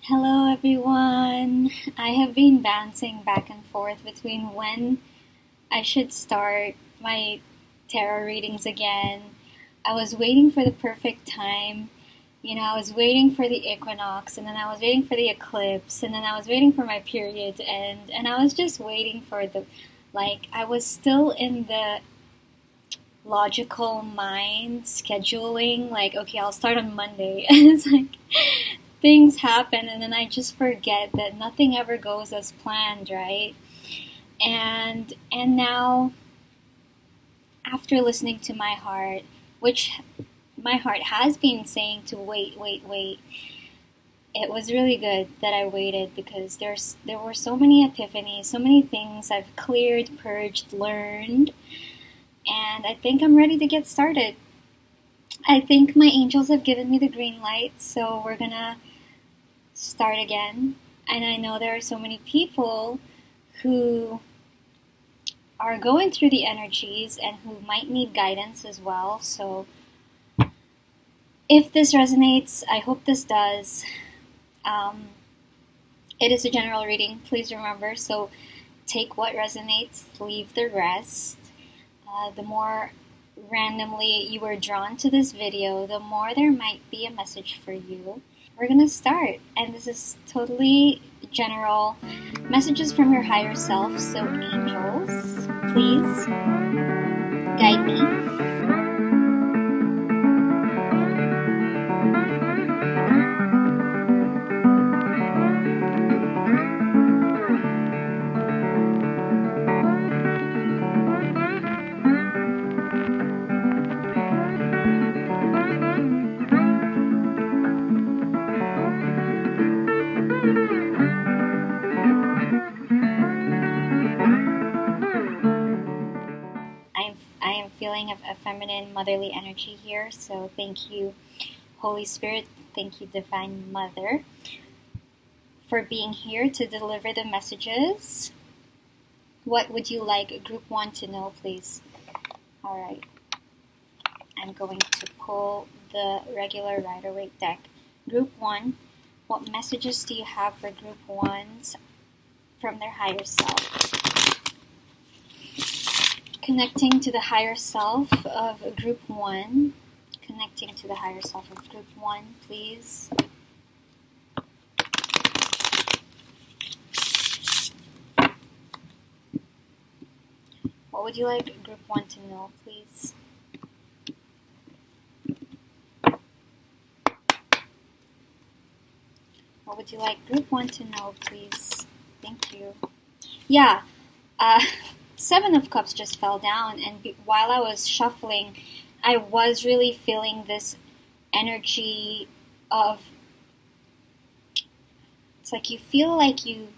Hello everyone! I have been bouncing back and forth between when I should start my tarot readings again. I was waiting for the perfect time. I was waiting for the equinox, and then I was waiting for the eclipse, and then I was waiting for my period to end, and I was just waiting for I was still in the logical mind scheduling, okay, I'll start on Monday. And it's like, things happen and then I just forget that nothing ever goes as planned, right? And now, after listening to my heart, which my heart has been saying to wait, it was really good that I waited because there were so many epiphanies, so many things I've cleared, purged, learned, and I think I'm ready to get started. I think my angels have given me the green light, so we're gonna start again. And I know there are so many people who are going through the energies and who might need guidance as well. So if this resonates, I hope this does. It is a general reading, please remember. So take what resonates, leave the rest. The more randomly you were drawn to this video, the more there might be a message for you. We're gonna start, and this is totally general messages from your higher self. So angels, please guide me. I am feeling a feminine, motherly energy here, so thank you, Holy Spirit, thank you, Divine Mother, for being here to deliver the messages. What would you like Group 1 to know, please? Alright, I'm going to pull the regular Rider-Waite deck. Group 1, what messages do you have for Group 1s from their higher self? Connecting to the higher self of Group 1. Connecting to the higher self of Group 1, please. What would you like Group 1 to know, please? What would you like Group 1 to know, please? Thank you. Yeah, Seven of Cups just fell down, and while I was shuffling, I was really feeling this energy of, it's like you feel like you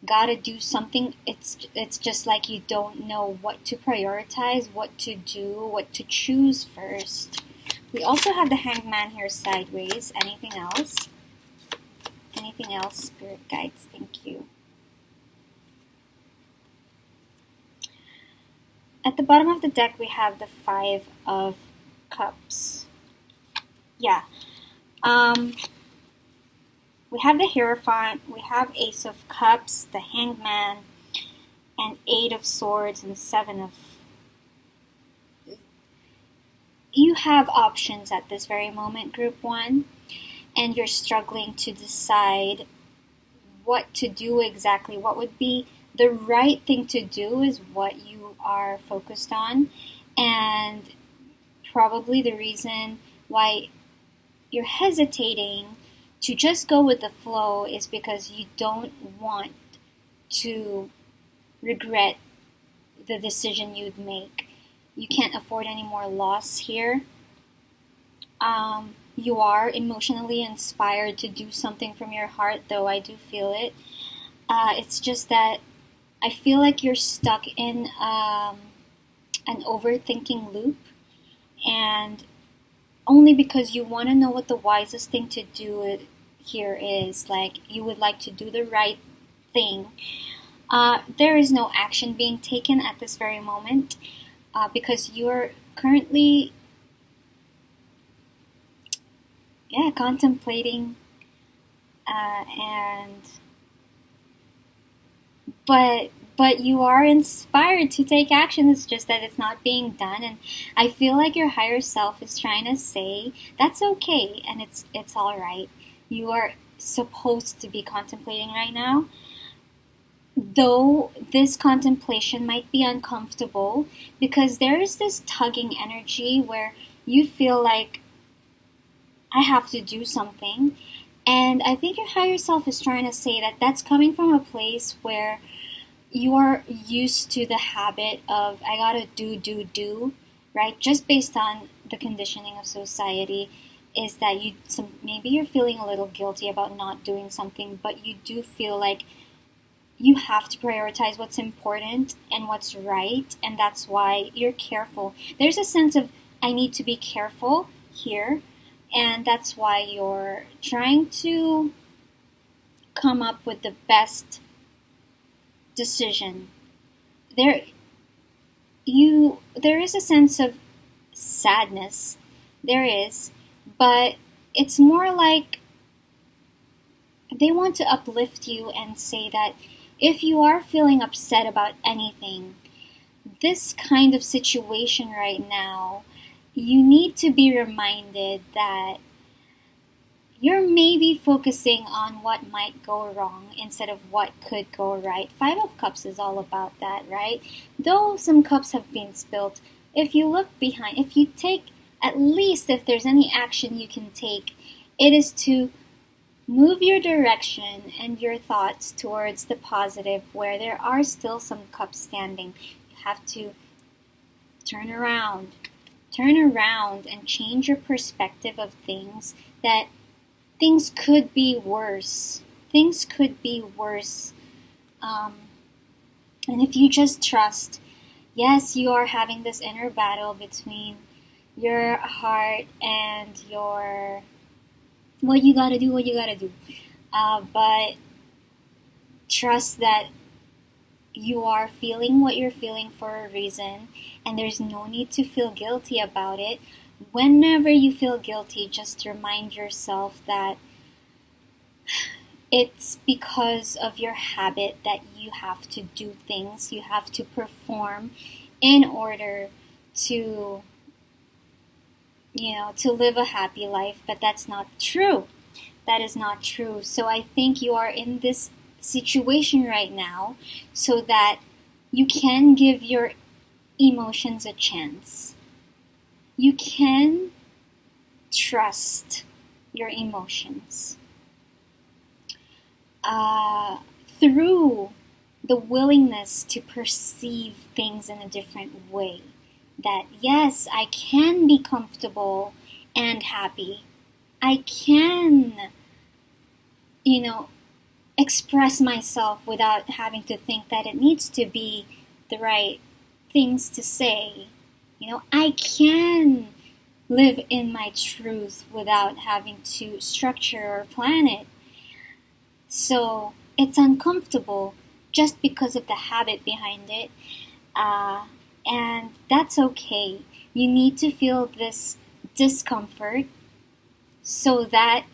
gotta do something. It's just like you don't know what to prioritize, what to do, what to choose first. We also have the Hanged Man here sideways. Anything else? Anything else, Spirit Guides? Thank you. At the bottom of the deck, we have the Five of Cups. Yeah. We have the Hierophant, we have Ace of Cups, the Hanged Man, and Eight of Swords, and Seven of... You have options at this very moment, Group 1, and you're struggling to decide what to do exactly. What would be the right thing to do is what you are focused on, and probably the reason why you're hesitating to just go with the flow is because you don't want to regret the decision you'd make. You can't afford any more loss here. You are emotionally inspired to do something from your heart, though I do feel it. It's just that I feel like you're stuck in an overthinking loop, and only because you want to know what the wisest thing to do here is. Like, you would like to do the right thing. There is no action being taken at this very moment because you're currently contemplating and but you are inspired to take action. It's just that it's not being done, and I feel like your higher self is trying to say that's okay, and it's all right. You are supposed to be contemplating right now, though this contemplation might be uncomfortable because there is this tugging energy where you feel like I have to do something. And I think your higher self is trying to say that that's coming from a place where you are used to the habit of I gotta do, right? Just based on the conditioning of society, is that maybe you're feeling a little guilty about not doing something, but you do feel like you have to prioritize what's important and what's right, and that's why you're careful. There's a sense of I need to be careful here, and that's why you're trying to come up with the best decision. There is a sense of sadness. There is, but it's more like they want to uplift you and say that if you are feeling upset about anything, this kind of situation right now, you need to be reminded that you're maybe focusing on what might go wrong instead of what could go right. Five of Cups is all about that, right? Though some cups have been spilled, if you look behind, if you take, at least if there's any action you can take, it is to move your direction and your thoughts towards the positive where there are still some cups standing. You have to turn around and change your perspective of things, that things could be worse. Things could be worse. And if you just trust, yes, you are having this inner battle between your heart and your what you gotta do. But trust that you are feeling what you're feeling for a reason, and there's no need to feel guilty about it. Whenever you feel guilty, just remind yourself that it's because of your habit that you have to do things, you have to perform in order to live a happy life, but that's not true. That is not true. So I think you are in this situation right now so that you can give your emotions a chance. You can trust your emotions through the willingness to perceive things in a different way. That yes, I can be comfortable and happy. I can, express myself without having to think that it needs to be the right things to say. I can live in my truth without having to structure or plan it. So it's uncomfortable just because of the habit behind it. And that's okay. You need to feel this discomfort so that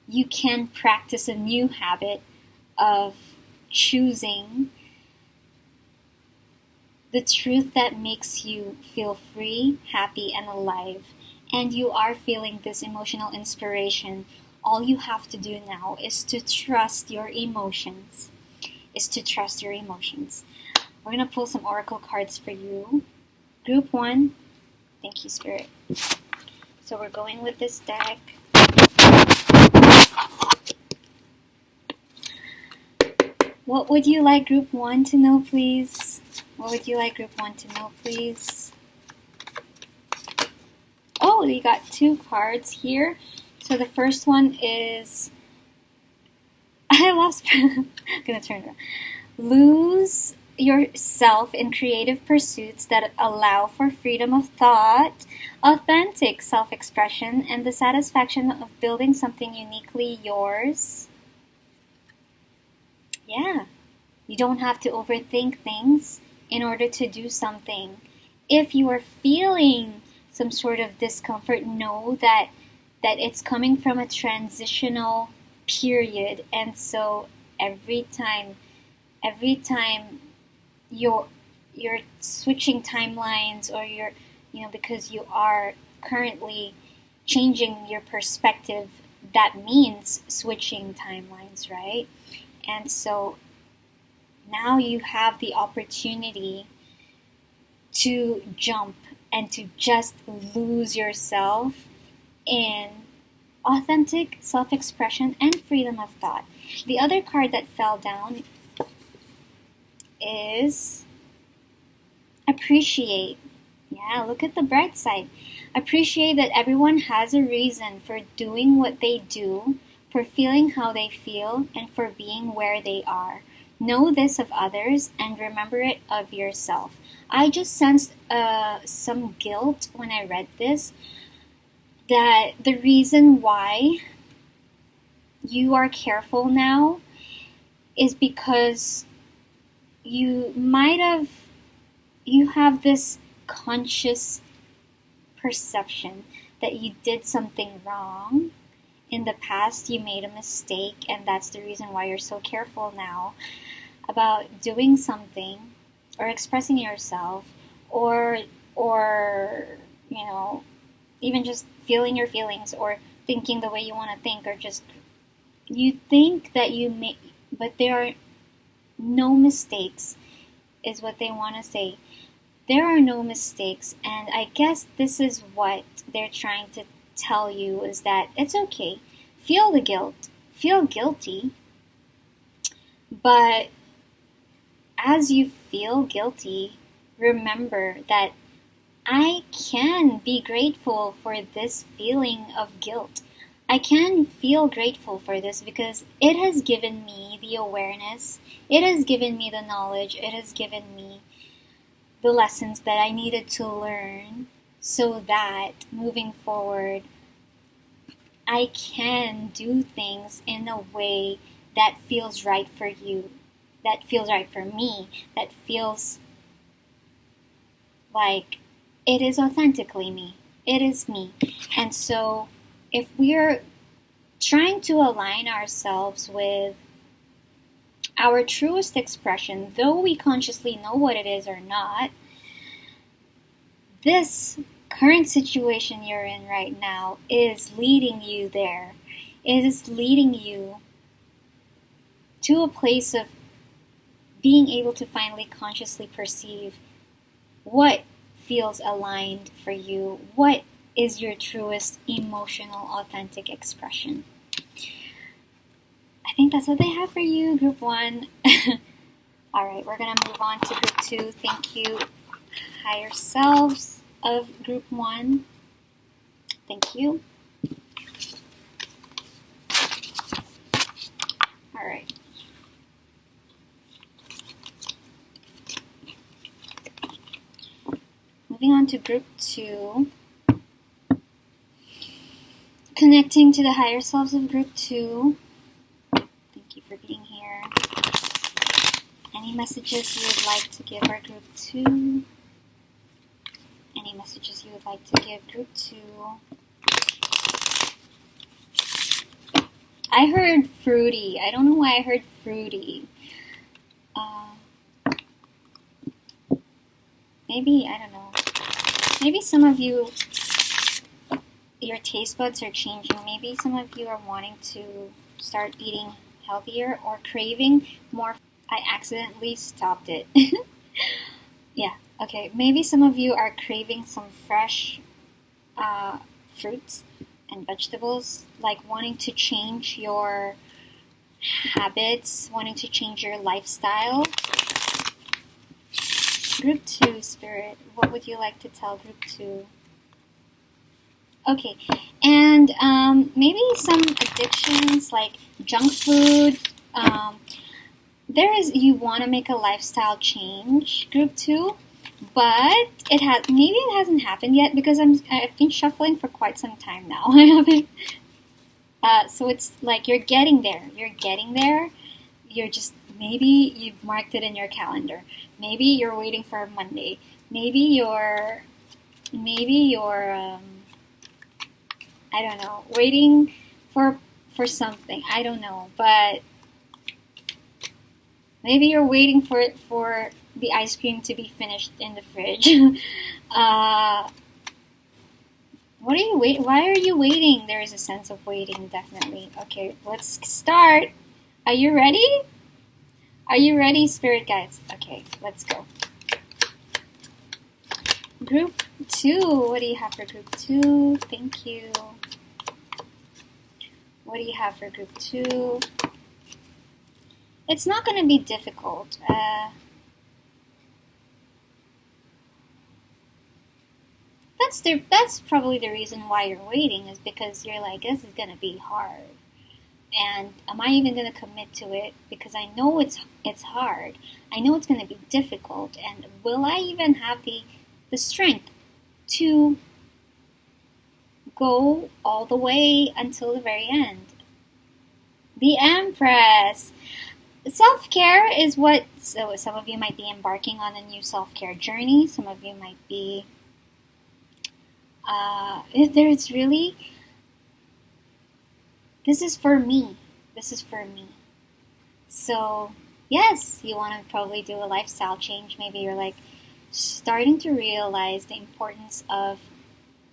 you can practice a new habit of choosing the truth that makes you feel free, happy, and alive. And you are feeling this emotional inspiration. All you have to do now is to trust your emotions. We're going to pull some oracle cards for you. Group 1. Thank you, Spirit. So we're going with this deck. What would you like Group 1 to know, please? Oh, you got 2 cards here. So the first one is... I'm going to turn it around. Lose yourself in creative pursuits that allow for freedom of thought, authentic self-expression, and the satisfaction of building something uniquely yours. Yeah, you don't have to overthink things in order to do something. If you are feeling some sort of discomfort, know that it's coming from a transitional period. And so every time you're switching timelines, or because you are currently changing your perspective, that means switching timelines, right? And so now you have the opportunity to jump and to just lose yourself in authentic self-expression and freedom of thought. The other card that fell down is appreciate. Yeah, look at the bright side. Appreciate that everyone has a reason for doing what they do, for feeling how they feel, and for being where they are. Know this of others and remember it of yourself. I just sensed some guilt when I read this, that the reason why you are careful now is because you have this conscious perception that you did something wrong in the past. You made a mistake, and that's the reason why you're so careful now about doing something or expressing yourself, or even just feeling your feelings, or thinking the way you want to think, or just you think that you make, but there are no mistakes, is what they want to say. There are no mistakes, and I guess this is what they're trying to tell you, is that it's okay. Feel the guilt. Feel guilty. But as you feel guilty, remember that I can be grateful for this feeling of guilt. I can feel grateful for this because it has given me the awareness, it has given me the knowledge, it has given me the lessons that I needed to learn, so that moving forward, I can do things in a way that feels right for you, that feels right for me, that feels like it is authentically me. It is me. And so if we're trying to align ourselves with our truest expression, though we consciously know what it is or not, this current situation you're in right now is leading you there. It is leading you to a place of being able to finally consciously perceive what feels aligned for you, what is your truest emotional, authentic expression. I think that's what they have for you, Group 1. Alright, we're going to move on to Group 2. Thank you, higher selves of Group 1. Thank you. Alright. Moving on to Group 2. Connecting to the higher selves of Group 2. Thank you for being here. Any messages you would like to give our Group 2? Any messages you would like to give Group 2? I heard fruity. I don't know why I heard fruity. Maybe, I don't know. Maybe some of you, your taste buds are changing. Maybe some of you are wanting to start eating healthier or craving more. I accidentally stopped it. Yeah, okay. Maybe some of you are craving some fresh fruits and vegetables, like wanting to change your habits, wanting to change your lifestyle. Group 2, Spirit, what would you like to tell Group 2? Okay, and maybe some addictions like junk food. You want to make a lifestyle change, Group 2, but maybe it hasn't happened yet because I've been shuffling for quite some time now. I haven't. So it's like you're getting there. You're just, maybe you've marked it in your calendar. Maybe you're waiting for Monday. Maybe you're I don't know, waiting for for something. I don't know, but maybe you're waiting for the ice cream to be finished in the fridge. What are you wait? Why are you waiting? There is a sense of waiting, definitely. Okay, let's start. Are you ready? Are you ready, spirit guides? Okay, let's go. Group 2. What do you have for group 2? Thank you. What do you have for group 2? It's not going to be difficult. That's probably the reason why you're waiting, is because you're like, this is going to be hard. And am I even going to commit to it? Because I know it's hard. I know it's going to be difficult. And will I even have the strength to go all the way until the very end? The Empress. Self-care is what, so some of you might be embarking on a new self-care journey. Some of you might be, there's really, this is for me. This is for me. So, yes, you want to probably do a lifestyle change. Maybe you're like starting to realize the importance of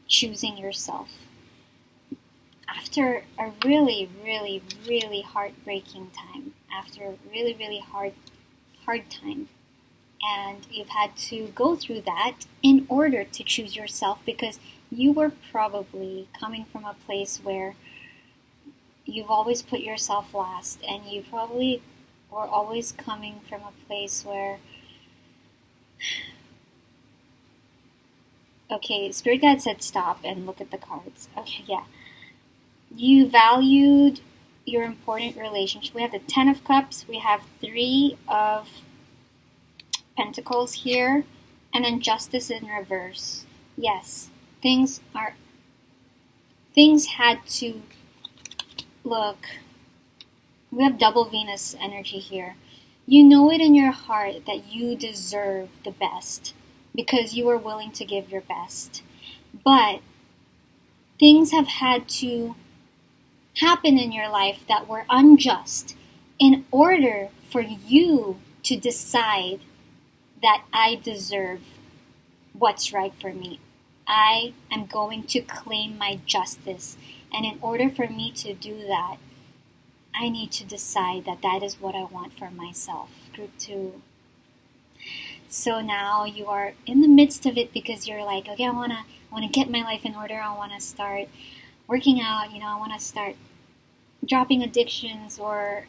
choosing yourself. After a really, really, really heartbreaking time, after a really, really hard time, and you've had to go through that in order to choose yourself, because you were probably coming from a place where you've always put yourself last, and you probably were always coming from a place where, okay, Spirit Guide said stop and look at the cards. Okay, yeah. You valued your important relationship. We have the 10 of Cups, we have 3 of Pentacles here, and then Justice in reverse. Yes, things had to look. We have double Venus energy here. You know it in your heart that you deserve the best because you are willing to give your best. But things have had to happen in your life that were unjust in order for you to decide that I deserve what's right for me. I am going to claim my justice. And in order for me to do that, I need to decide that that is what I want for myself. Group 2. So now you are in the midst of it because you're like, okay, I want to get my life in order. I want to start working out. I want to start dropping addictions or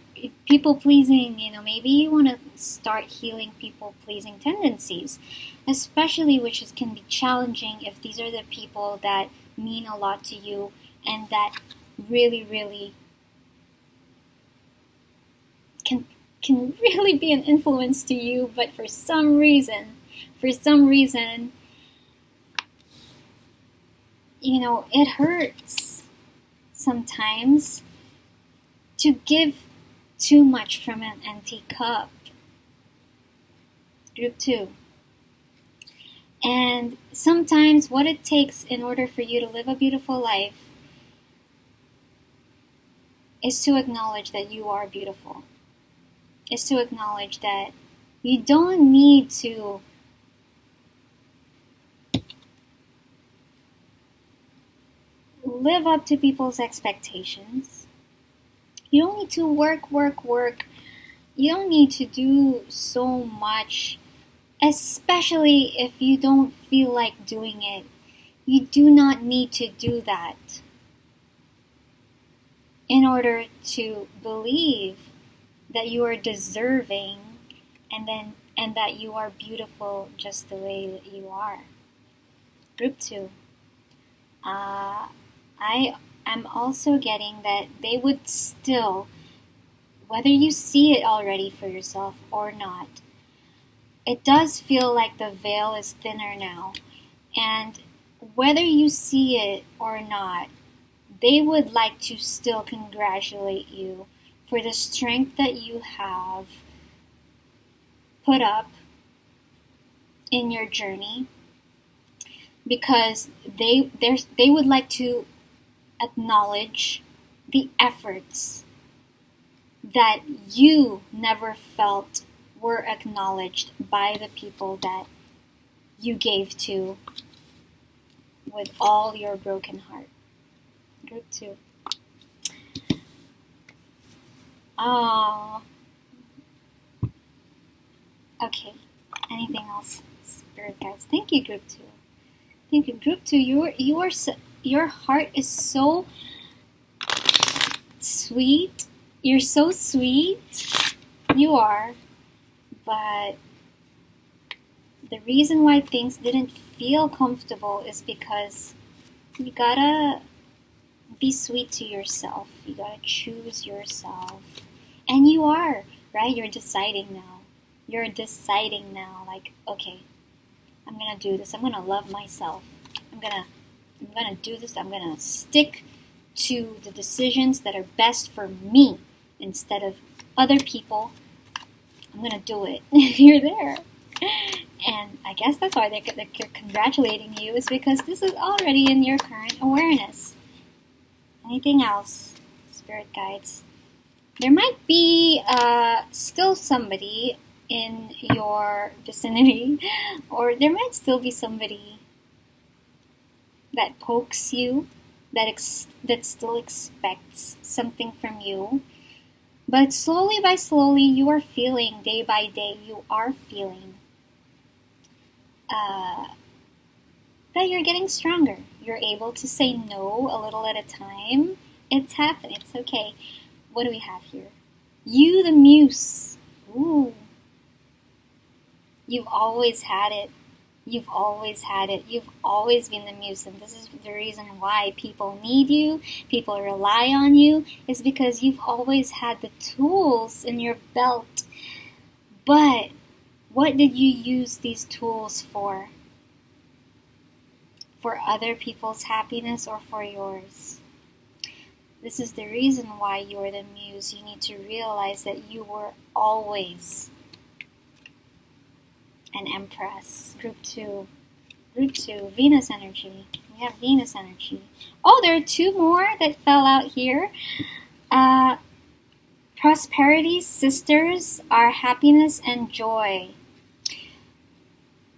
people pleasing. Maybe you want to start healing people pleasing tendencies, especially which can be challenging if these are the people that mean a lot to you and that really, really can really be an influence to you, but for some reason, it hurts sometimes to give too much from an empty cup. Group 2. And sometimes what it takes in order for you to live a beautiful life is to acknowledge that you are beautiful. Is to acknowledge that you don't need to live up to people's expectations. You don't need to work. You don't need to do so much, especially if you don't feel like doing it. You do not need to do that in order to believe that you are deserving and that you are beautiful just the way that you are. Group 2. I am also getting that they would still, whether you see it already for yourself or not, it does feel like the veil is thinner now. And whether you see it or not, they would like to still congratulate you for the strength that you have put up in your journey, because they would like to acknowledge the efforts that you never felt were acknowledged by the people that you gave to with all your broken heart. Group 2. Oh. Okay. Anything else, Spirit guides? Thank you, Group 2. Thank you, Group 2. Your heart is so sweet. You're so sweet. You are. But the reason why things didn't feel comfortable is because you gotta be sweet to yourself. You gotta choose yourself. And you are, right? You're deciding now. Like, okay, I'm gonna do this. I'm gonna love myself. I'm gonna do this. I'm gonna stick to the decisions that are best for me instead of other people. I'm gonna do it. You're there. And I guess that's why they're congratulating you, is because this is already in your current awareness. Anything else, Spirit guides? There might be still somebody in your vicinity, or there might still be somebody that pokes you, that still expects something from you. But slowly by slowly, you are feeling, day by day, you are feeling that you're getting stronger. You're able to say no a little at a time. It's happening. It's okay. What do we have here? You, the muse. Ooh. You've always had it. You've always had it. You've always been the muse. And this is the reason why people need you, people rely on you, is because you've always had the tools in your belt. But what did you use these tools for? For other people's happiness or for yours? This is the reason why you're the muse. You need to realize that you were always an empress. Group 2. Group 2, Venus energy. We have Venus energy. Oh, there are 2 more that fell out here. Prosperity sisters are happiness and joy.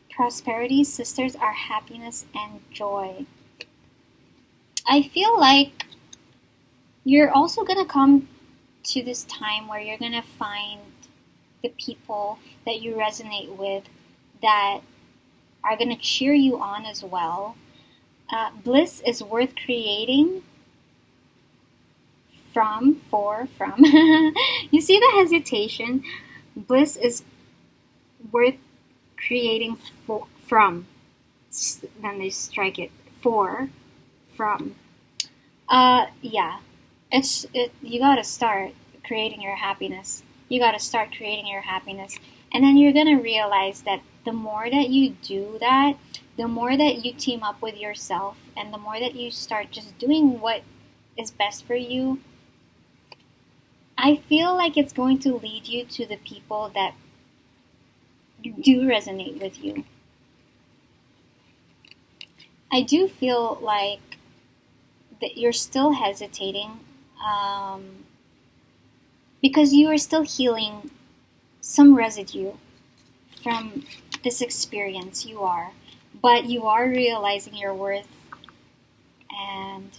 Prosperity sisters are happiness and joy. I feel like you're also going to come to this time where you're going to find the people that you resonate with that are going to cheer you on as well. Bliss is worth creating from. You see the hesitation? Bliss is worth creating from. Then they strike it. From. Yeah. You gotta start creating your happiness. You gotta start creating your happiness. And then you're gonna realize that the more that you do that, the more that you team up with yourself, and the more that you start just doing what is best for you, I feel like it's going to lead you to the people that do resonate with you. I do feel like that you're still hesitating because you are still healing some residue from this experience. You are. But you are realizing your worth, and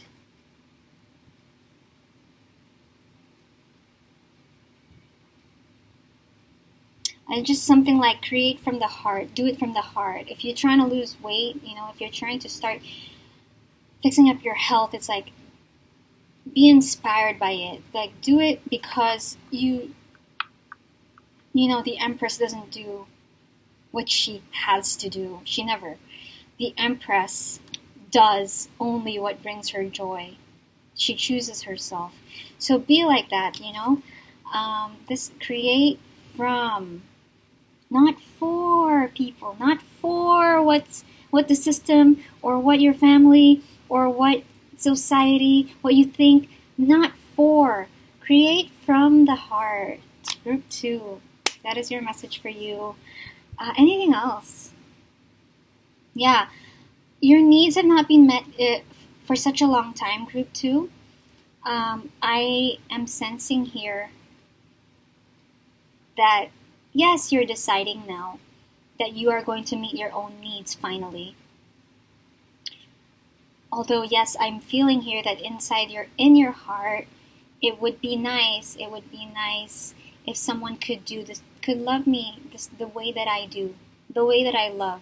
just something like create from the heart. Do it from the heart. If you're trying to lose weight, if you're trying to start fixing up your health, it's like be inspired by it. Like do it because the Empress doesn't do what she has to do. She never. The Empress does only what brings her joy. She chooses herself. So be like that, This create from, not for people, not for what the system or what your family or what society, what you think, not for. Create from the heart. Group 2. That is your message for you. Anything else? Your needs have not been met for such a long time, Group 2. I am sensing here that, yes, you're deciding now that you are going to meet your own needs finally. Although, yes, I'm feeling here that in your heart, it would be nice if someone could do this, could love me the way that I do, the way that I love.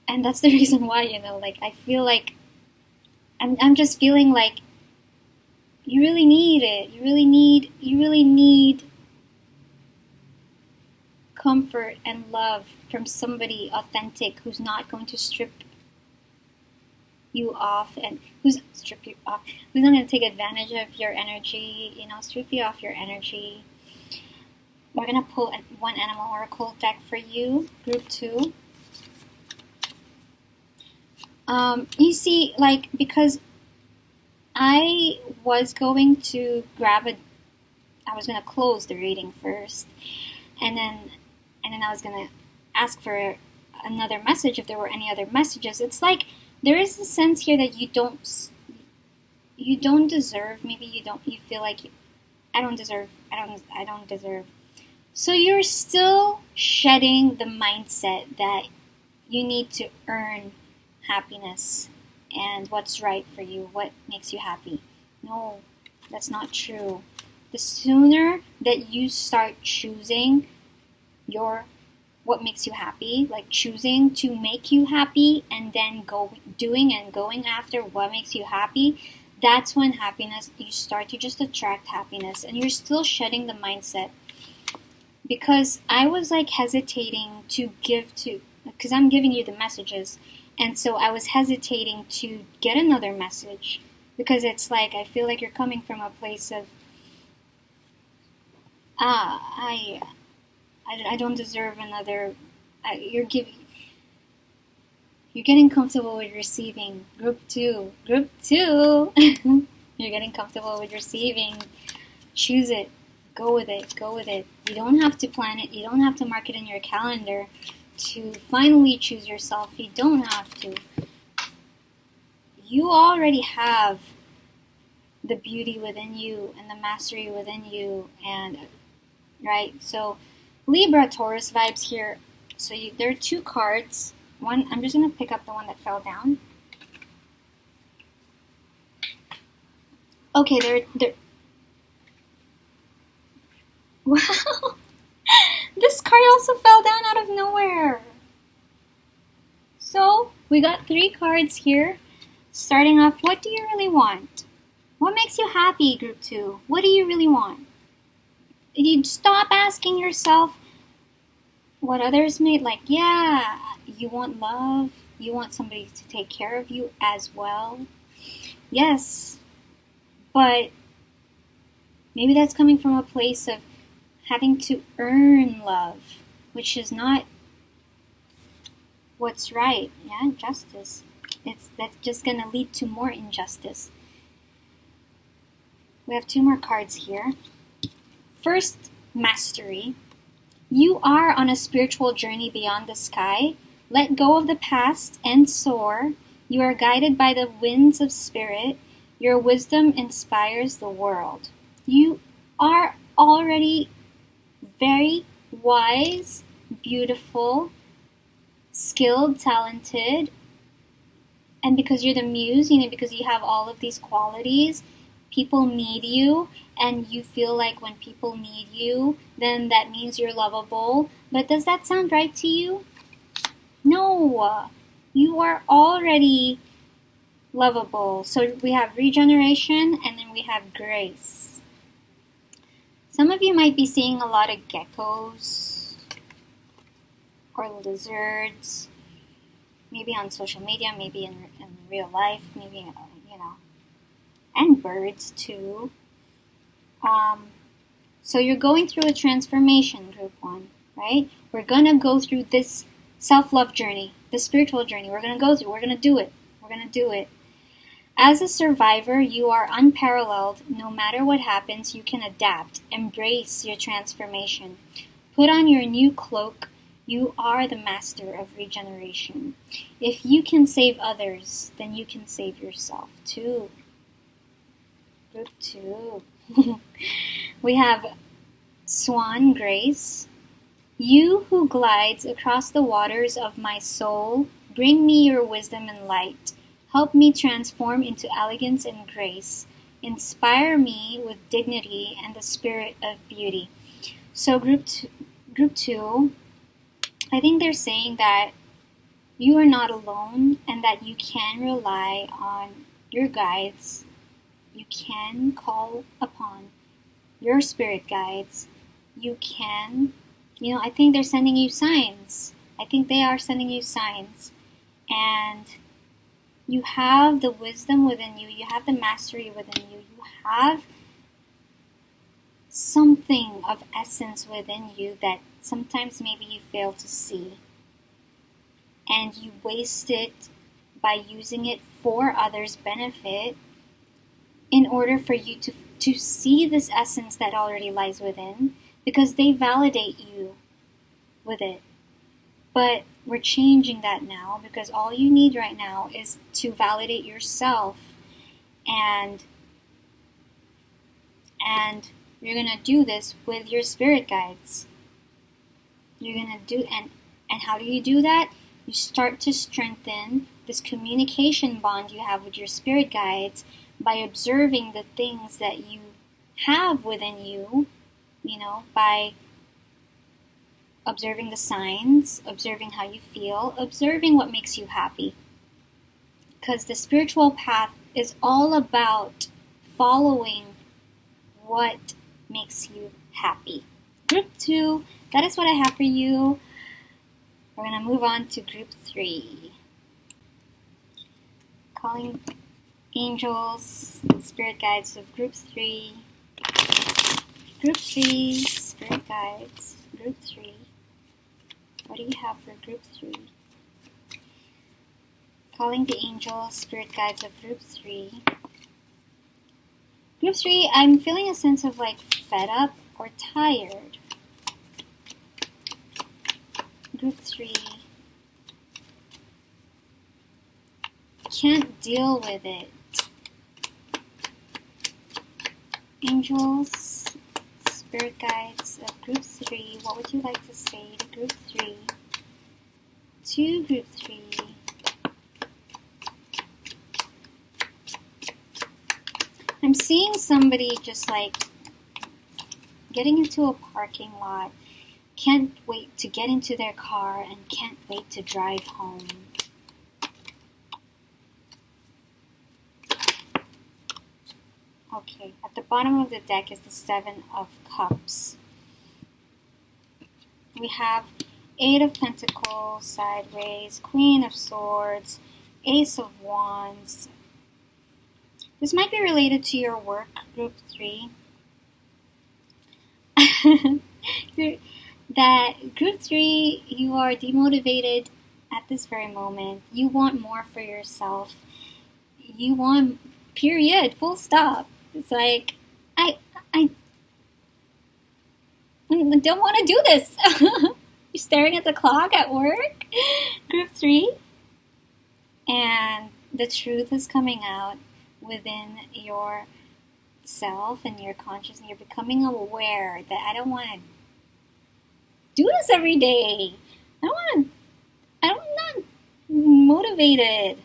And that's the reason why, like, I feel like I'm just feeling like you really need it. You really need comfort and love from somebody authentic who's not going to strip you off and who's not going to take advantage of your energy, strip you off your energy. We're going to pull one animal oracle deck for you, group 2. You see, like, because I was going to I was going to close the reading first, and then I was going to ask for another message if there were any other messages. It's like there is a sense here that you don't deserve. Maybe you feel like I don't deserve. So you're still shedding the mindset that you need to earn happiness and what's right for you, what makes you happy. No, that's not true. The sooner that you start choosing what makes you happy, like choosing to make you happy and then going after what makes you happy, that's when you start to just attract happiness, and you're still shedding the mindset. Because I was like hesitating because I'm giving you the messages, and so I was hesitating to get another message, because it's like I feel like you're coming from a place of I don't deserve another. You're getting comfortable with receiving. Group 2. You're getting comfortable with receiving. Choose it. Go with it. You don't have to plan it. You don't have to mark it in your calendar to finally choose yourself. You don't have to. You already have the beauty within you and the mastery within you, and right. So Libra Taurus vibes here. So there are 2 cards. One, I'm just gonna pick up the one that fell down. Okay, they're wow. This card also fell down out of nowhere. So we got 3 cards here. Starting off, what do you really want? What makes you happy, group 2? What do you really want? You stop asking yourself what others made. Like, yeah, you want love. You want somebody to take care of you as well. Yes, but maybe that's coming from a place of having to earn love, which is not what's right. Yeah, justice. That's just going to lead to more injustice. We have 2 more cards here. First, mastery. You are on a spiritual journey beyond the sky. Let go of the past and soar. You are guided by the winds of spirit. Your wisdom inspires the world. You are already very wise, beautiful, skilled, talented, and because you're the muse, because you have all of these qualities, people need you, and you feel like when people need you, then that means you're lovable. But does that sound right to you? No, you are already lovable. So we have regeneration, and then we have grace. Some of you might be seeing a lot of geckos or lizards, maybe on social media, maybe in real life, maybe, and birds too. So you're going through a transformation, group 1, right? We're going to go through this self-love journey, this spiritual journey. We're going to do it. As a survivor, you are unparalleled. No matter what happens, you can adapt. Embrace your transformation. Put on your new cloak. You are the master of regeneration. If you can save others, then you can save yourself too. Group 2. We have Swan Grace. You who glides across the waters of my soul, bring me your wisdom and light. Help me transform into elegance and grace. Inspire me with dignity and the spirit of beauty. So group two, I think they're saying that you are not alone and that you can rely on your guides. You can call upon your spirit guides. You can, I think they're sending you signs. I think they are sending you signs. And you have the wisdom within you. You have the mastery within you. You have something of essence within you that sometimes maybe you fail to see. And you waste it by using it for others' benefit in order for you to see this essence that already lies within, because they validate you with it. But we're changing that now, because all you need right now is to validate yourself, and you're going to do this with your spirit guides. You're going to do, and how do you do that? You start to strengthen this communication bond you have with your spirit guides by observing the things that you have within you, by observing the signs, observing how you feel, observing what makes you happy. Because the spiritual path is all about following what makes you happy. Group 2, that is what I have for you. We're going to move on to group 3. Calling angels, spirit guides of group 3. Group 3, spirit guides, group 3. What do you have for group 3? Calling the angels, spirit guides of group 3. Group 3, I'm feeling a sense of fed up or tired. Group 3, can't deal with it. Angels, spirit guides of group 3, what would you like to say to group 3? To group 3. I'm seeing somebody just getting into a parking lot, can't wait to get into their car and can't wait to drive home. Okay, at the bottom of the deck is the 7 of Cups. We have 8 of Pentacles sideways, Queen of Swords, Ace of Wands. This might be related to your work, group 3. That group 3, you are demotivated at this very moment. You want more for yourself. You want, period, full stop. It's I don't want to do this. You're staring at the clock at work, group 3. And the truth is coming out within yourself and your consciousness. You're becoming aware that I don't want to do this every day. I'm not motivated.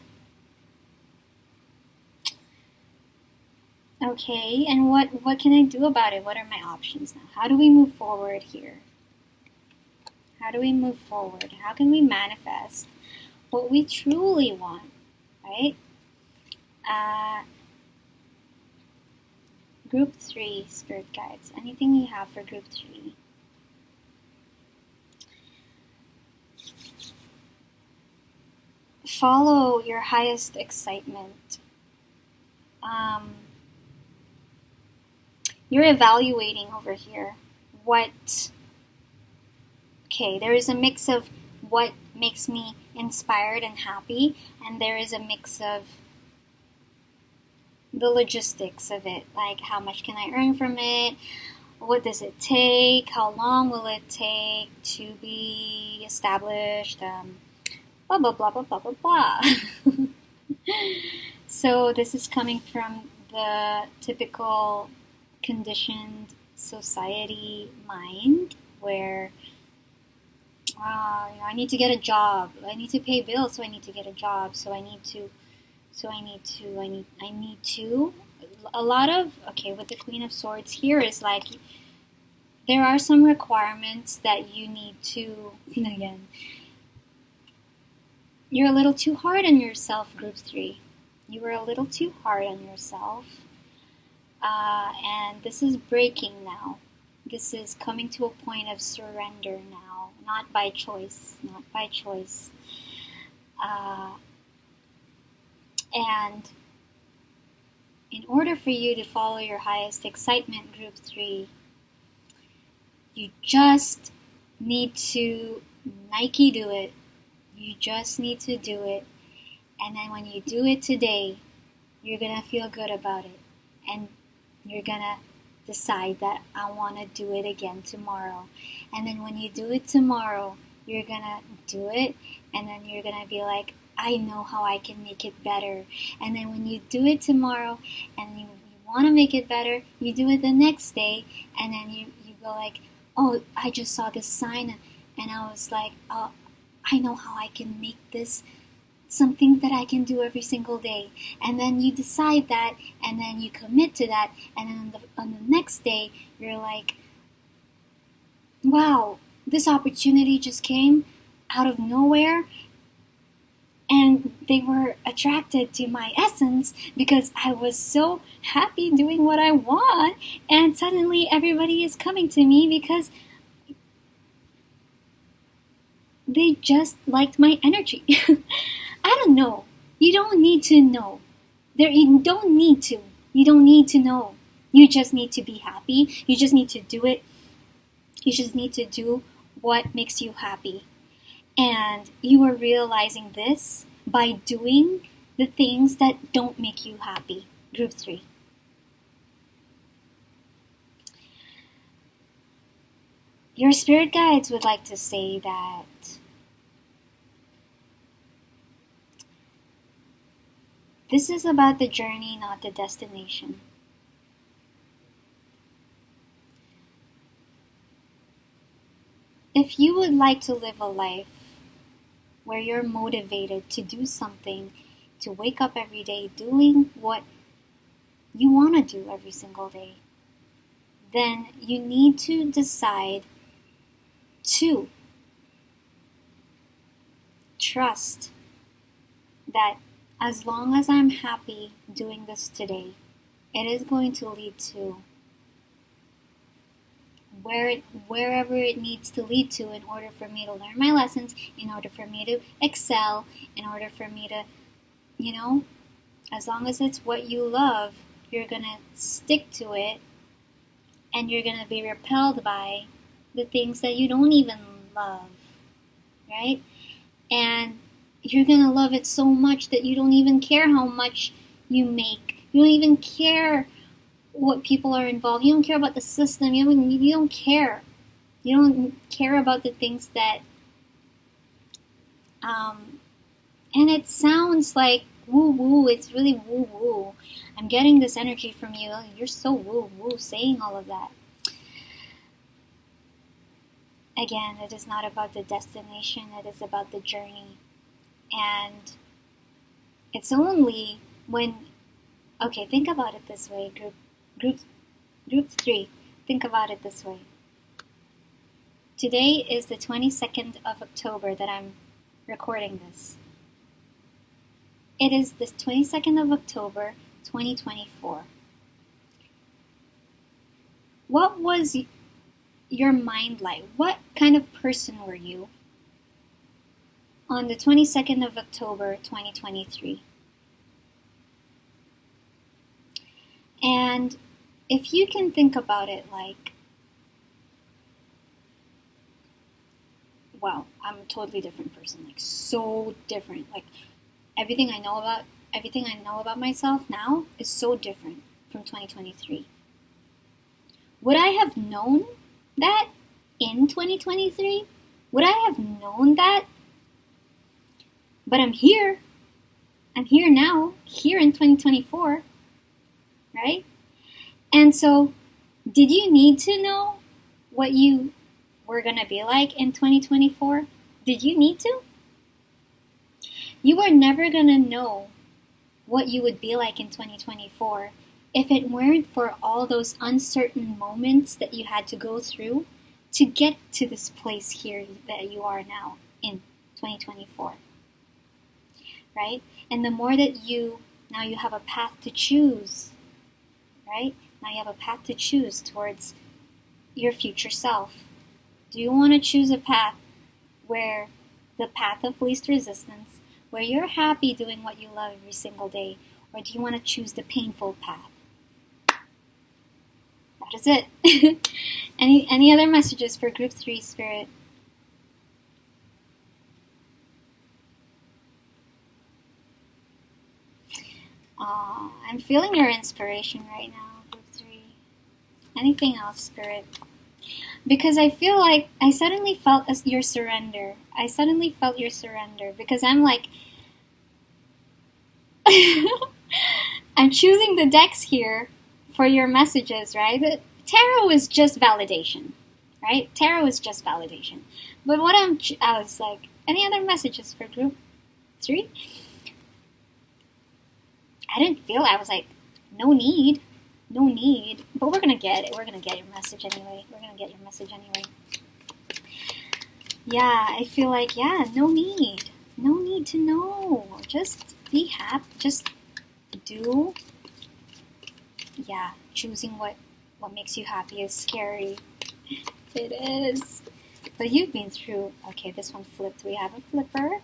Okay, and what can I do about it? What are my options now? How do we move forward here? How do we move forward? How can we manifest what we truly want, right? Group 3, spirit guides. Anything you have for group 3? Follow your highest excitement. You're evaluating over here there is a mix of what makes me inspired and happy, and there is a mix of the logistics of it, how much can I earn from it, what does it take, how long will it take to be established, blah, blah, blah, blah, blah, blah, blah. So this is coming from the typical conditioned society mind where I need to get a job. I need to pay bills, so I need to get a job. I need to. A lot of, with the Queen of Swords here is like, there are some requirements that you need to, again, you're a little too hard on yourself, Group 3. You were a little too hard on yourself. And this is breaking now. This is coming to a point of surrender now. Not by choice. And in order for you to follow your highest excitement, Group 3, you just need to Nike do it. You just need to do it. And then when you do it today, you're going to feel good about it. And you're going to decide that I want to do it again tomorrow. And then when you do it tomorrow, you're going to do it. And then you're going to be like, I know how I can make it better. And then when you do it tomorrow and you want to make it better, you do it the next day. And then you go like, oh, I just saw this sign and I was like, oh, I know how I can make this something that I can do every single day. And then you decide that, and then you commit to that, and then on the next day, you're like, wow, this opportunity just came out of nowhere, and they were attracted to my essence because I was so happy doing what I want, and suddenly everybody is coming to me because they just liked my energy. I don't know. You don't need to know. You don't need to. You don't need to know. You just need to be happy. You just need to do it. You just need to do what makes you happy. And you are realizing this by doing the things that don't make you happy. Group 3. Your spirit guides would like to say that this is about the journey, not the destination. If you would like to live a life where you're motivated to do something, to wake up every day doing what you want to do every single day, then you need to decide to trust that as long as I'm happy doing this today, it is going to lead to wherever it needs to lead to in order for me to learn my lessons, in order for me to excel, in order for me to, as long as it's what you love, you're going to stick to it, and you're going to be repelled by the things that you don't even love, right? And you're going to love it so much that you don't even care how much you make. You don't even care what people are involved. You don't care about the system. You don't care. You don't care about the things that... and it sounds like woo-woo. It's really woo-woo. I'm getting this energy from you. You're so woo-woo saying all of that. Again, it is not about the destination. It is about the journey. And it's only when... Okay, think about it this way, Group 3. Think about it this way. Today is the 22nd of October that I'm recording this. It is the 22nd of October, 2024. What was your mind like? What kind of person were you on the 22nd of October, 2023? And if you can think about it like, wow, I'm a totally different person, like so different. Like everything I know about myself now is so different from 2023. Would I have known that in 2023? Would I have known that? But I'm here. I'm here now, here in 2024. right? And so, did you need to know what you were going to be like in 2024? Did you need to? You were never going to know what you would be like in 2024 if it weren't for all those uncertain moments that you had to go through to get to this place here that you are now in 2024, right? And the more that now you have a path to choose, right? Now you have a path to choose towards your future self. Do you want to choose a path where the path of least resistance, where you're happy doing what you love every single day, or do you want to choose the painful path? That is it. Any other messages for Group 3, Spirit? I'm feeling your inspiration right now, Group 3. Anything else, Spirit? Because I feel like I suddenly felt your surrender. I suddenly felt your surrender because I'm like, I'm choosing the decks here for your messages, right? The tarot is just validation, right? Tarot is just validation. But what I was like, any other messages for Group 3? I was like, no need. But we're going to get it. We're going to get your message anyway. Yeah, I feel like, no need. No need to know. Just be happy. Just do. Yeah, choosing what makes you happy is scary. It is. But you've been through, okay, this one flipped. We have a flipper.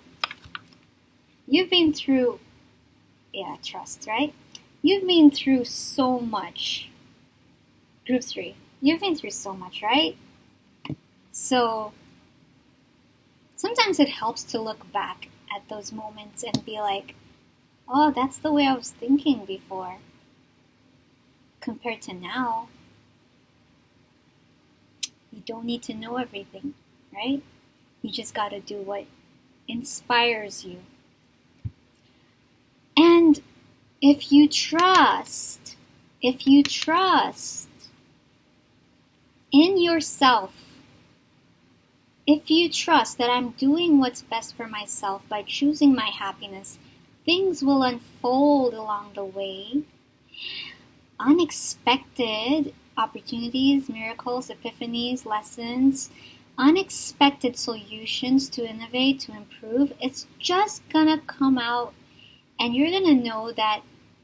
You've been through, trust, right? You've been through so much. Group 3, you've been through so much, right? So sometimes it helps to look back at those moments and be like, oh, that's the way I was thinking before. Compared to now, you don't need to know everything, right? You just gotta do what inspires you. And if you trust in yourself, if you trust that I'm doing what's best for myself by choosing my happiness, things will unfold along the way. Unexpected opportunities, miracles, epiphanies, lessons, unexpected solutions to innovate, to improve. It's just gonna come out. And you're going to know that,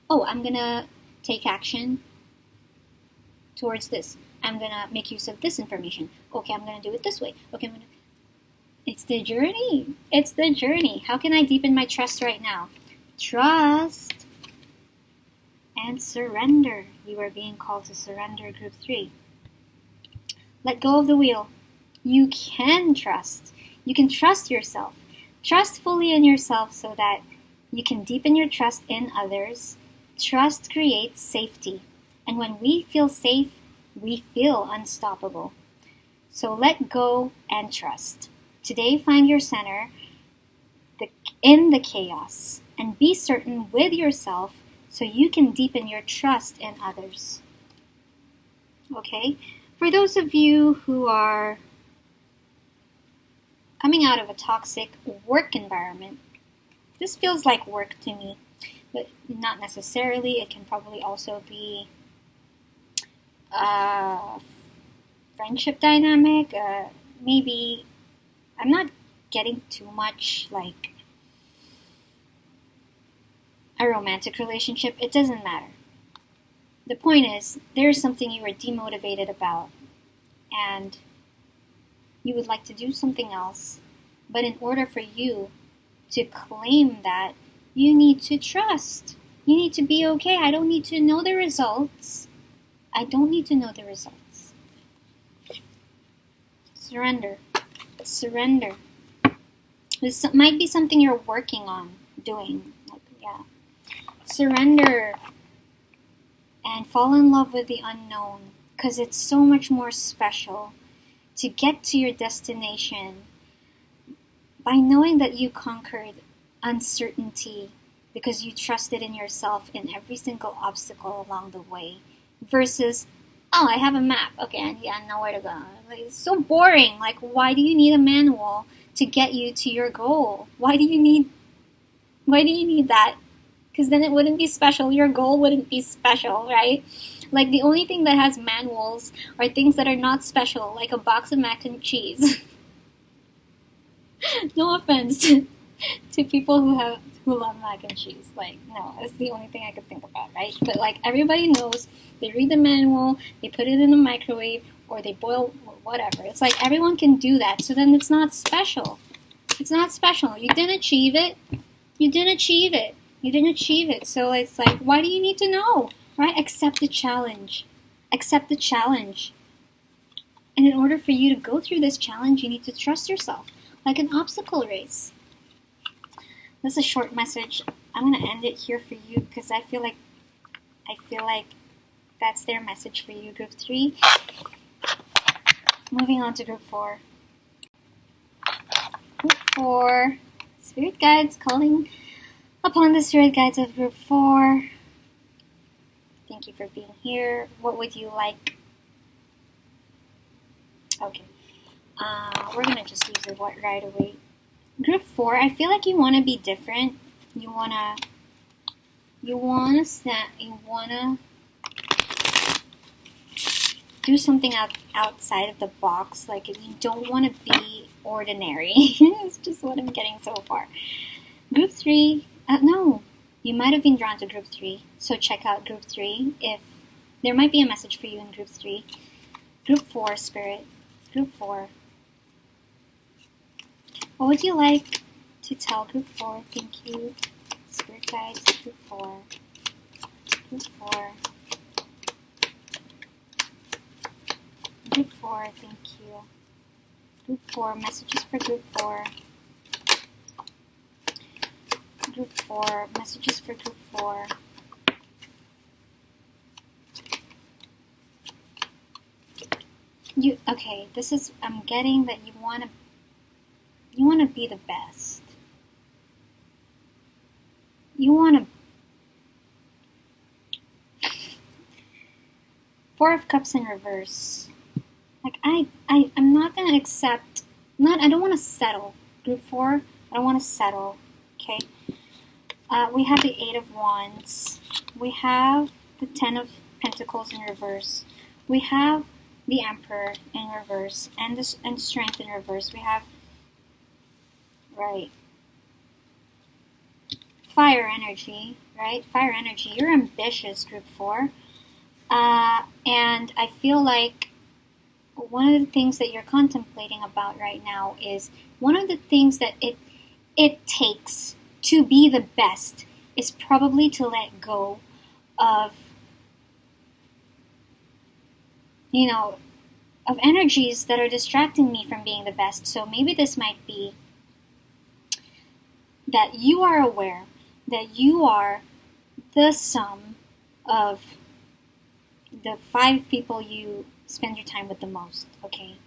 oh, I'm going to take action towards this. I'm going to make use of this information. Okay, I'm going to do it this way. Okay, It's the journey. It's the journey. How can I deepen my trust right now? Trust and surrender. You are being called to surrender, Group 3. Let go of the wheel. You can trust. You can trust yourself. Trust fully in yourself so that you can deepen your trust in others. Trust creates safety. And when we feel safe, we feel unstoppable. So let go and trust. Today, find your center in the chaos and be certain with yourself so you can deepen your trust in others. Okay? For those of you who are coming out of a toxic work environment, this feels like work to me, but not necessarily. It can probably also be a friendship dynamic. Maybe I'm not getting too much like a romantic relationship. It doesn't matter. The point is, there's something you are demotivated about, and you would like to do something else. But in order for you to claim that, you need to trust. You need to be okay. I don't need to know the results. Surrender. This might be something you're working on doing. Surrender and fall in love with the unknown, because it's so much more special to get to your destination by knowing that you conquered uncertainty because you trusted in yourself in every single obstacle along the way, versus, oh, I have a map. Okay, I know where to go. Like, it's so boring. Like, why do you need a manual to get you to your goal? Why do you need that? Because then it wouldn't be special. Your goal wouldn't be special, right? Like, the only thing that has manuals are things that are not special, like a box of mac and cheese. No offense to people who love mac and cheese. Like, no, that's the only thing I could think about, right? But like, everybody knows, they read the manual, they put it in the microwave, or they boil, or whatever. It's like, everyone can do that, so then it's not special. It's not special. You didn't achieve it. You didn't achieve it. You didn't achieve it. So it's like, why do you need to know, right? Accept the challenge. Accept the challenge. And in order for you to go through this challenge, you need to trust yourself, like an obstacle race. This is a short message. I'm going to end it here for you because I feel like that's their message for you, Group 3. Moving on to Group 4. Group 4, Spirit Guides calling upon the Spirit Guides of Group 4. Thank you for being here. What would you like? Okay. We're going to just use it right away. Group 4, I feel like you want to be different. You wanna do something outside of the box. Like, you don't want to be ordinary. It's just what I'm getting so far. Group 3, no, you might have been drawn to Group 3. So check out Group 3 if there might be a message for you in Group 3. Group 4, Spirit. Group 4. What would you like to tell Group 4? Thank you, Spirit Guides. Group 4. Group 4. Group 4, thank you. Group 4, messages for Group 4. Group 4, messages for Group 4. Okay, I'm getting that you want to be the best. You want to... Four of Cups in reverse. Like, I'm not going to accept... I don't want to settle. Group 4, I don't want to settle. Okay? We have the 8 of Wands. We have the 10 of Pentacles in reverse. We have the Emperor in reverse. And Strength in reverse. We have... Right. Fire energy, right? Fire energy. You're ambitious, Group 4. And I feel like one of the things that you're contemplating about right now is one of the things that it takes to be the best is probably to let go of, of energies that are distracting me from being the best. So maybe this might be that you are aware that you are the sum of the 5 people you spend your time with the most, okay?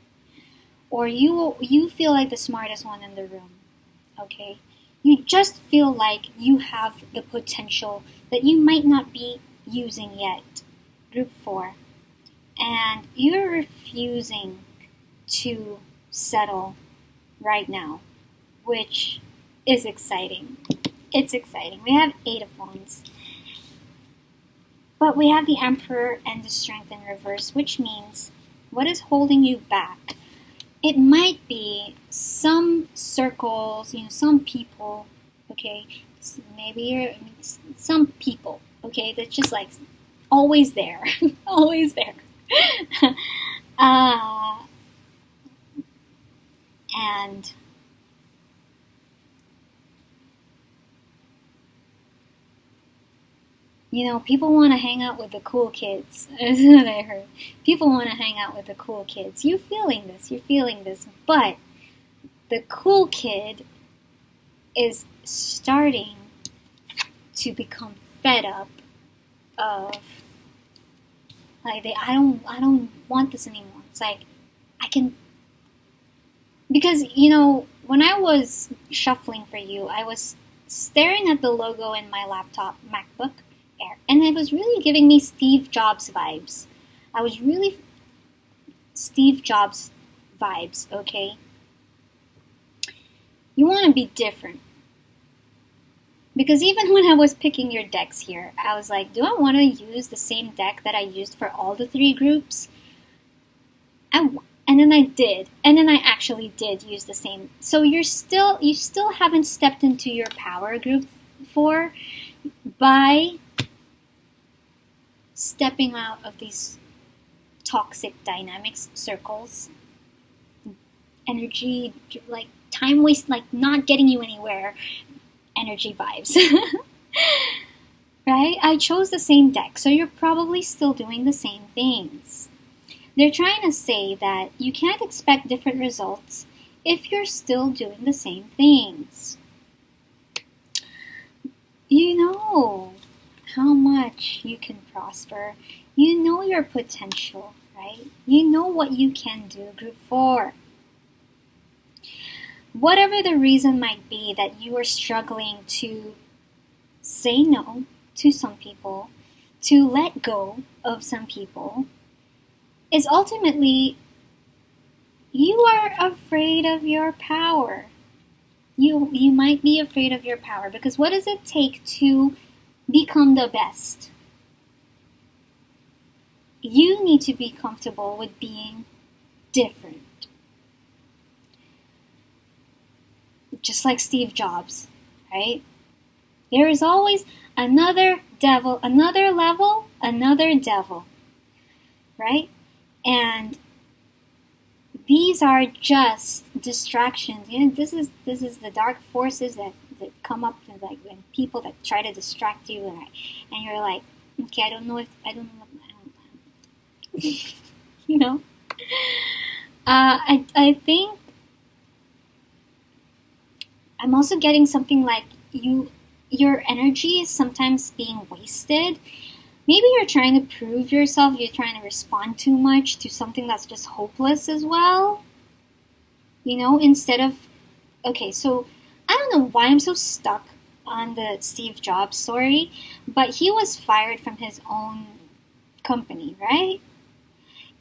Or you feel like the smartest one in the room, okay? You just feel like you have the potential that you might not be using yet, Group 4. And you're refusing to settle right now, which is exciting. It's exciting. We have 8 of Wands. But we have the Emperor and the Strength in reverse, which means what is holding you back? It might be some circles, some people, okay? Maybe some people, okay? That's just like always there. Always there. And people want to hang out with the cool kids. That's what I heard. People want to hang out with the cool kids. You're feeling this. But the cool kid is starting to become fed up of, like, I don't want this anymore. It's like, because, when I was shuffling for you, I was staring at the logo in my laptop, MacBook Air, and it was really giving me Steve Jobs vibes. I was really Steve Jobs vibes, okay? You want to be different. Because even when I was picking your decks here, I was like, do I want to use the same deck that I used for all the 3 groups? And then I did. And then I actually did use the same. So you still haven't stepped into your power, group 4, by stepping out of these toxic dynamics, circles, energy, like time waste, like not getting you anywhere, energy vibes. Right? I chose the same deck, so you're probably still doing the same things. They're trying to say that you can't expect different results if you're still doing the same things. You know how much you can prosper. You know your potential, right? You know what you can do, group 4. Whatever the reason might be that you are struggling to say no to some people, to let go of some people, is ultimately you are afraid of your power. You might be afraid of your power because what does it take to become the best? You need to be comfortable with being different. Just like Steve Jobs, right? There is always another devil, another level, another devil, right? And these are just distractions. You know, this is the dark forces that come up, like when people that try to distract you, and you're like, okay, I don't know. You know, I think I'm also getting something like your energy is sometimes being wasted. Maybe you're trying to prove yourself, you're trying to respond too much to something that's just hopeless as well. You know, instead of, okay, so I don't know why I'm so stuck on the Steve Jobs story, but he was fired from his own company, right?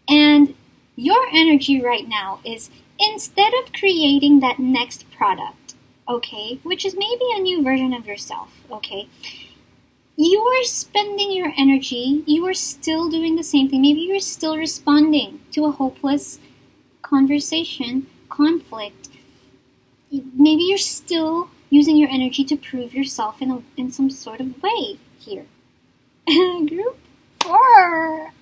And your energy right now is, instead of creating that next product, okay, which is maybe a new version of yourself, okay, you are spending your energy, you are still doing the same thing. Maybe you're still responding to a hopeless conversation, conflict. Maybe you're still using your energy to prove yourself in some sort of way here. Group 4.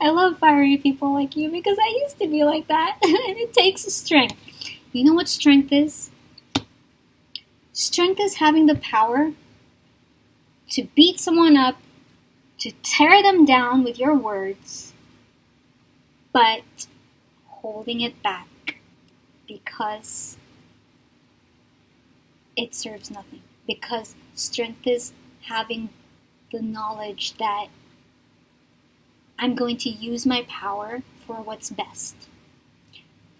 I love fiery people like you because I used to be like that. And it takes strength. You know what strength is? Strength is having the power to beat someone up, to tear them down with your words, but holding it back because it serves nothing. Because strength is having the knowledge that I'm going to use my power for what's best,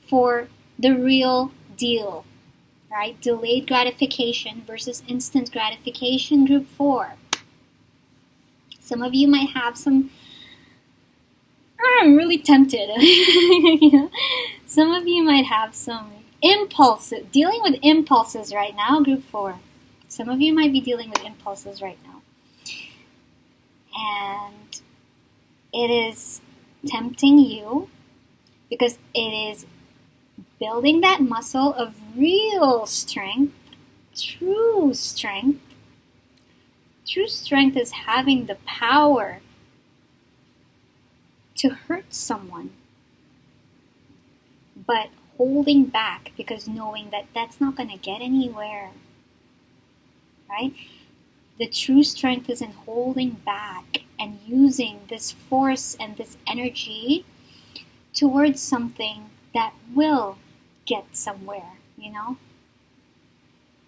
for the real deal. Right? Delayed gratification versus instant gratification, group 4. Some of you might have some, I'm really tempted. You know? Some of you might have some impulses, dealing with impulses right now, group 4. Some of you might be dealing with impulses right now. And it is tempting you because it is building that muscle of real strength, true strength. True strength is having the power to hurt someone, but holding back because knowing that that's not going to get anywhere, right? The true strength is in holding back and using this force and this energy towards something that will get somewhere, you know,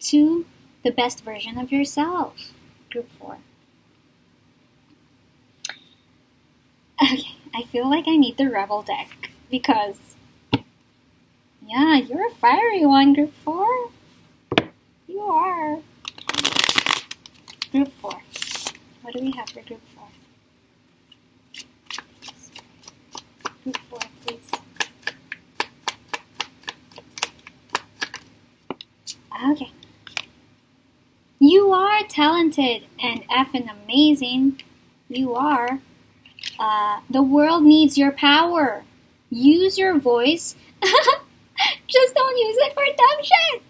to the best version of yourself, group 4. Okay, I feel like I need the rebel deck because, yeah, you're a fiery one, group 4. You are. Group 4. What do we have for Group 4? Group 4, please. Okay. You are talented and effing amazing. You are. The world needs your power. Use your voice. Just don't use it for dumb shit.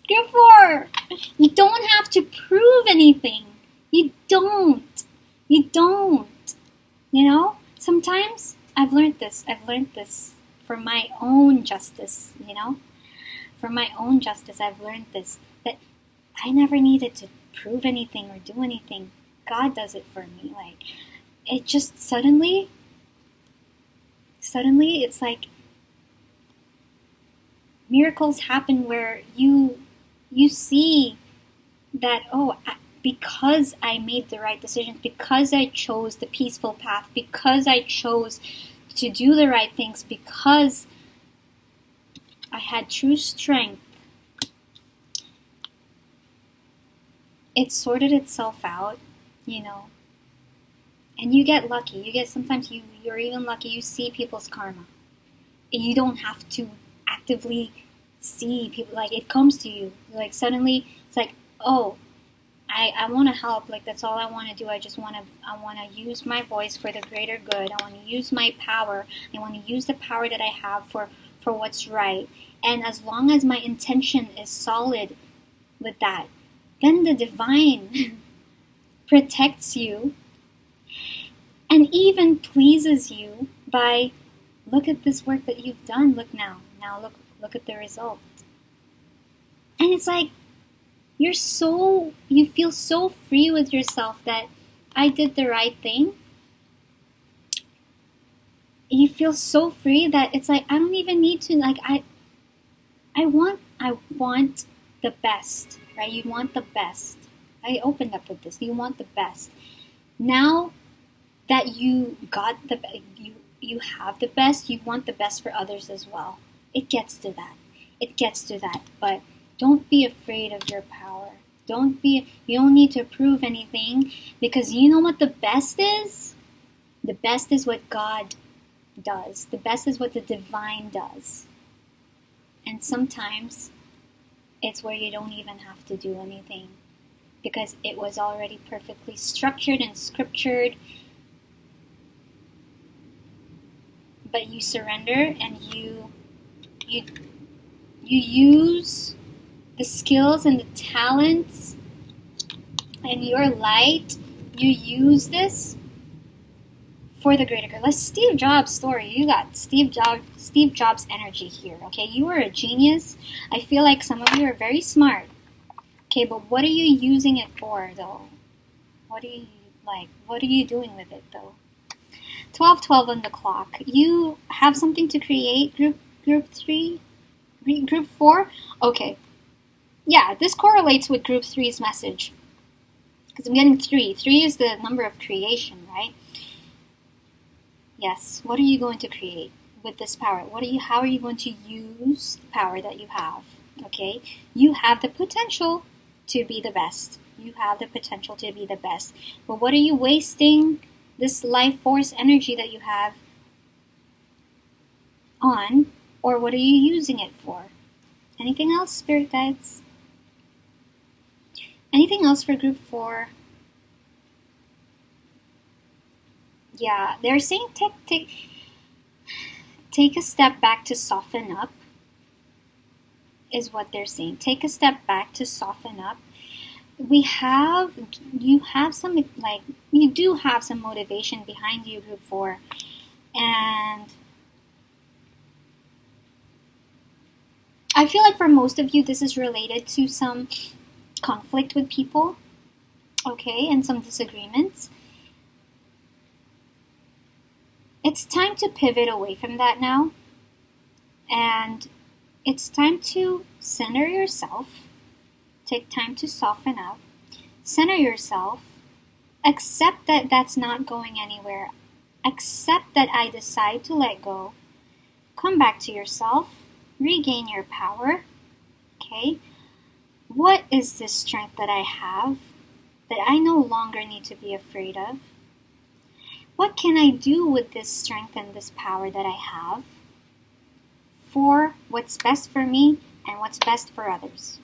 Group 4. You don't have to prove anything. You don't. You don't. You know? Sometimes I've learned this for my own justice, you know? For my own justice, I've learned this, that I never needed to prove anything or do anything. God does it for me. Like, it just suddenly, it's like miracles happen where you see that, because I made the right decision, because I chose the peaceful path, because I chose to do the right things, because I had true strength, it sorted itself out, you know. And you get lucky. Sometimes you're even lucky. You see people's karma. And you don't have to actively see people. Like, it comes to you. Like, suddenly, it's like, oh, I want to help. Like, that's all I want to do. I want to use my voice for the greater good. I want to use my power. I want to use the power that I have for what's right. And as long as my intention is solid with that, then the divine protects you and even pleases you by, look at this work that you've done. Look now. Now look at the result. And it's like, you feel so free with yourself that I did the right thing. You feel so free that it's like, I don't even need to, like, I want the best, right? You want the best. I opened up with this. You want the best. Now that you got you have the best, you want the best for others as well. It gets to that. But don't be afraid of your power. You don't need to prove anything, because you know what the best is? The best is what God does. The best is what the divine does. And sometimes it's where you don't even have to do anything, because it was already perfectly structured and scriptured. But you surrender and you use the skills and the talents and your light. You use this for the greater good. Like Steve Jobs' story. You got Steve Jobs energy here. Okay, you are a genius. I feel like some of you are very smart. Okay, but what are you using it for, though? What are you doing with it, though? 12:12 on the clock. You have something to create. Group 3, Group 4. Okay. Yeah, this correlates with Group 3's message, because I'm getting 3. 3 is the number of creation, right? Yes. What are you going to create with this power? How are you going to use the power that you have? Okay? You have the potential to be the best. You have the potential to be the best. But what are you wasting this life force energy that you have on? Or what are you using it for? Anything else, spirit guides? Anything else for Group 4? Yeah, they're saying take a step back to soften up, is what they're saying. Take a step back to soften up. You do have some motivation behind you, Group 4. And I feel like for most of you, this is related to some conflict with people, okay, and some disagreements. It's time to pivot away from that now. And it's time to center yourself. Take time to soften up. Center yourself. Accept that that's not going anywhere. Accept that I decide to let go. Come back to yourself. Regain your power. Okay? What is this strength that I have that I no longer need to be afraid of? What can I do with this strength and this power that I have for what's best for me and what's best for others?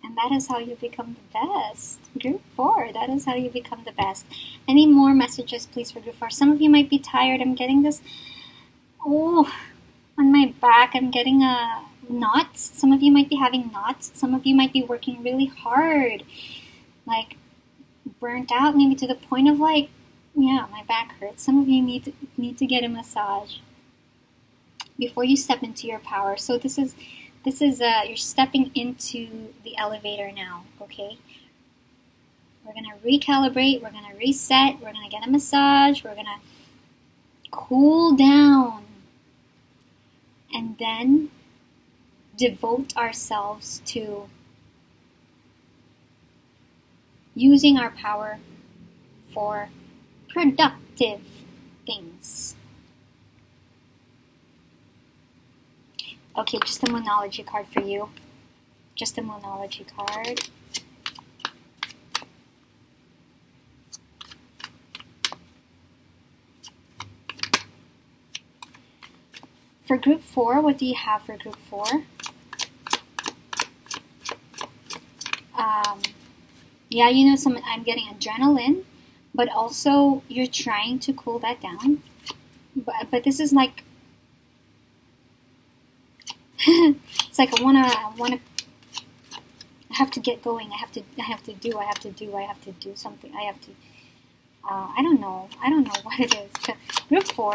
And that is how you become the best. Group 4, that is how you become the best. Any more messages, please, for Group 4? Some of you might be tired. I'm getting this, on my back. I'm getting knots. Some of you might be having knots. Some of you might be working really hard. Like, burnt out, maybe to the point of my back hurts. Some of you need to get a massage before you step into your power. So this is you're stepping into the elevator now, okay? We're going to recalibrate, we're going to reset, we're going to get a massage, we're going to cool down, and then devote ourselves to using our power for productive things. Okay, just a Moonology card for you. Just a Moonology card. For Group 4, what do you have for Group 4? I'm getting adrenaline, but also you're trying to cool that down. But this is like, it's like I have to get going. I have to do something. I don't know what it is. So, Group 4.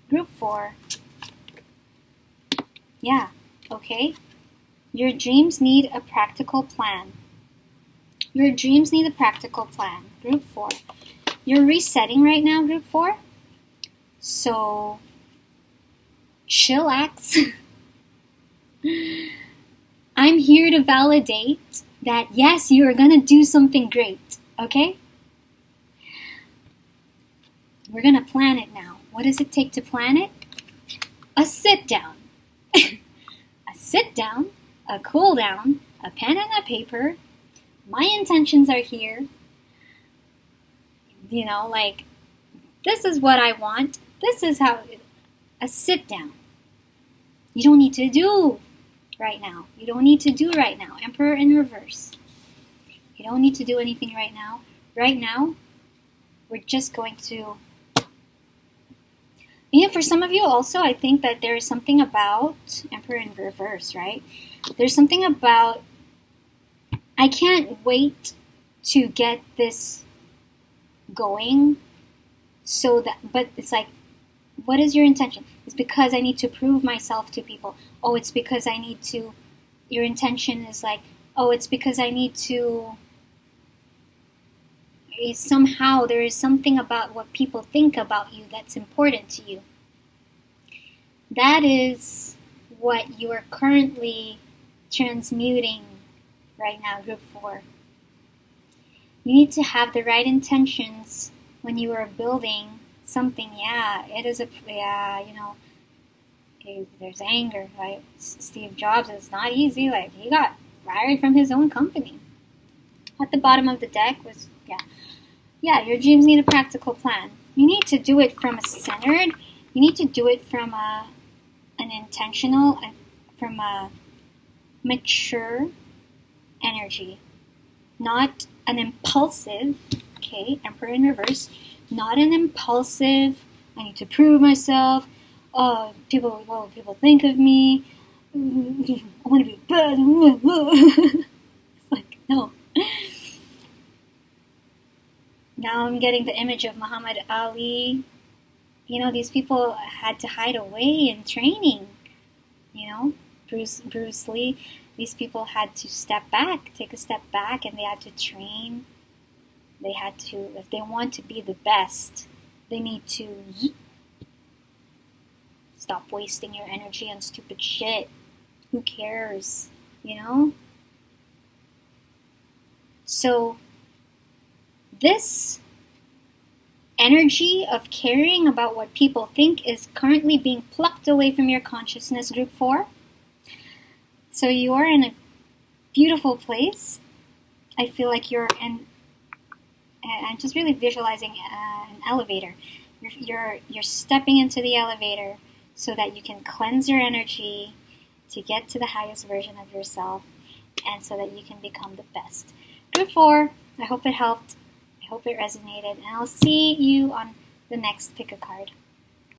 Group 4. Yeah, okay. Your dreams need a practical plan. Your dreams need a practical plan. Group 4. You're resetting right now, Group 4. So, chillax. I'm here to validate that, yes, you are going to do something great, okay? We're going to plan it now. What does it take to plan it? A sit down. A sit down, a cool down, a pen and a paper. My intentions are here. This is what I want. This is how, a sit down. You don't need to do right now. Emperor in reverse. You don't need to do anything right now. Right now, we're just going to, for some of you also, I think that there is something about Emperor in reverse, right? There's something about, I can't wait to get this going but it's like, what is your intention? It's because I need to prove myself to people. Oh, it's because I need to, your intention is like, oh, it's because I need to, somehow there is something about what people think about you that's important to you. That is what you are currently transmuting right now, Group 4. You need to have the right intentions when you are building something. There's anger, right? Steve Jobs, it's not easy. Like, he got fired from his own company. At the bottom of the deck was, your dreams need a practical plan. You need to do it from a centered, you need to do it from an intentional, and from a mature energy. Not an impulsive, okay, Emperor in reverse, not an impulsive, I need to prove myself, what will people think of me, I want to be bad, it's like, no. Now I'm getting the image of Muhammad Ali. These people had to hide away in training, Bruce Lee. These people had to take a step back, and they had to train. They had to, if they want to be the best, they need to stop wasting your energy on stupid shit. Who cares, So, this energy of caring about what people think is currently being plucked away from your consciousness, group 4. So you are in a beautiful place. I feel like you're in, I'm just really visualizing an elevator. You're stepping into the elevator so that you can cleanse your energy to get to the highest version of yourself and so that you can become the best. Group 4, I hope it helped. I hope it resonated. And I'll see you on the next Pick a Card.